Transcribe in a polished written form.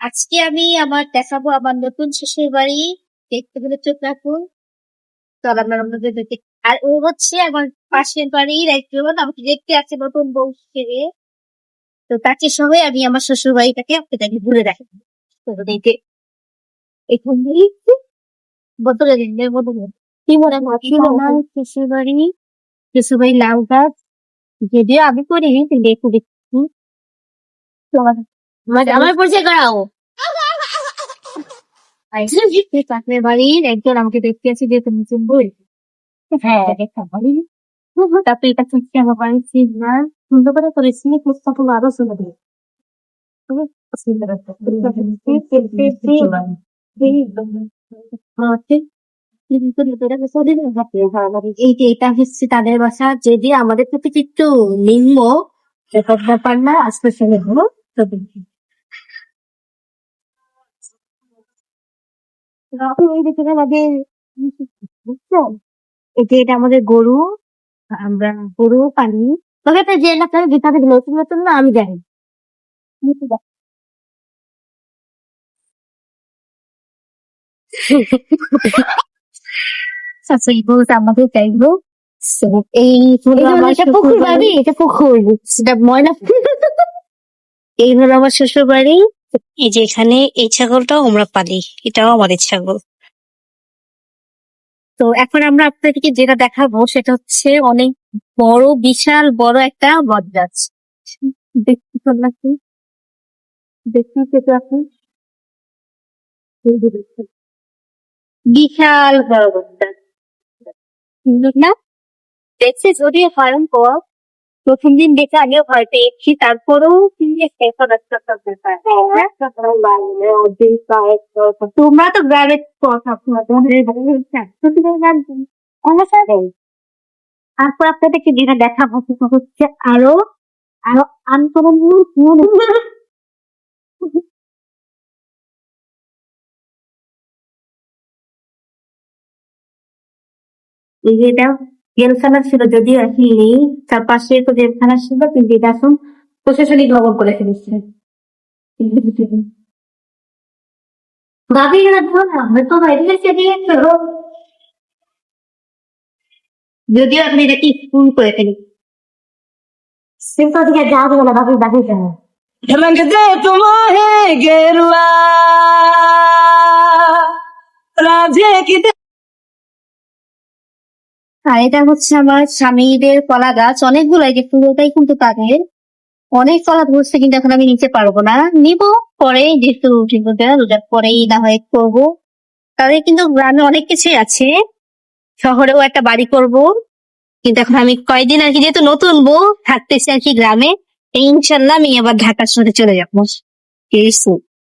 আজকে আমি আমার দেখাবো আমার নতুন শ্বশুর বাড়ি। দেখতে গেলে চোখ রাখুন। চল আমরা আপনাদের দেখে। আর ও হচ্ছে আমার পাশের বাড়ির একজন, আমাকে দেখতে আছে নতুন বউ হিসেবে। তো তাকে সহ আমি আমার শ্বশুর বাড়িটাকে আপনাকে ঘুরে দেখাবো। তো দেখে এখন বোতলে কি মনে হয় আমার শ্বশুর বাড়ি। শ্বশুর বাড়ি লাউ গাছ, যদিও আমি করিনি কিন্তু একটু দেখছি। আমার পরিচয় করাও। পাশের বাড়ির একজন আমাকে দেখতে আছে যে তুমি চিনবই। হ্যাঁ দেখা বাড়ি। তারপরে এটা হচ্ছে আমার বাড়ির সিগনাল সুন্দর করে করেছি, পুস্তকগুলো আরো সুন্দর করে। এটা হচ্ছে তাদের বাসা, যদি আমাদের প্রতি একটু নিম্ন ব্যাপার না আস্তে শুনে হলো। এটা আমাদের গরু, আমরা গরু পানি। তবে তো যে এলাকায় যেটা নতুন নতুন না আমি জানি। আচ্ছা এই গরুটা আমাদের চাইবো। এই পুকুর ভাবি, এটা পুকুর, সেটা ময়লা। এই হলো আমার শ্বশুর বাড়ি। এই যে এখানে এই ছাগলটাও আমরা পালি, এটাও আমাদের ছাগল। তো এখন আমরা আপনাদেরকে যেটা দেখাবো সেটা হচ্ছে অনেক বড়, বিশাল বড় একটা বট গাছ। দেখতে তো লাগছে, দেখতে পেতে আপনি বিশাল বড় বট গাছ, সুন্দর না দেখছে? যদিও ভয়ঙ্কর, প্রথম দিন দেখে আমিও ভয় পেয়েছি, তারপরেও তোমরা তো গ্রামের কথা, তারপর আপনাদেরকে যেটা দেখাবো সেটা হচ্ছে আরো আরো আন্তরঙ্গ। এই যে এটা জেলখানা ছিল, যদিও এখন নেই। তার পাশে তো জেলখানা ছিল, কিন্তু এটা এখন প্রশাসনিক ভবন করে ফেলেছে। ভাবি হয়তো বাইরে দিয়ে, যদিও আপনি এটাকে স্কুল করে ফেলি। সিম্পল থেকে যা বলে ভাবি বাকি কেন তোমাহে গেরুয়া রাজে কি। আর এটা হচ্ছে আমার স্বামীদের কলা গাছ, অনেকগুলো, এই যে পুরোটাই কিন্তু তাদের। অনেক কলা ধরছে কিন্তু এখন আমি নিতে পারবো না, নিবো পরে, যেহেতু রোজার পরেই না হয় করবো। তাদের কিন্তু গ্রামে অনেক কিছুই আছে, শহরেও একটা বাড়ি করব। কিন্তু এখন আমি কয়দিন আর কি, যেহেতু নতুন বউ থাকতেছি আর কি গ্রামে, ইনশাল্লাহ আমি আবার ঢাকা শহরে চলে যাবো।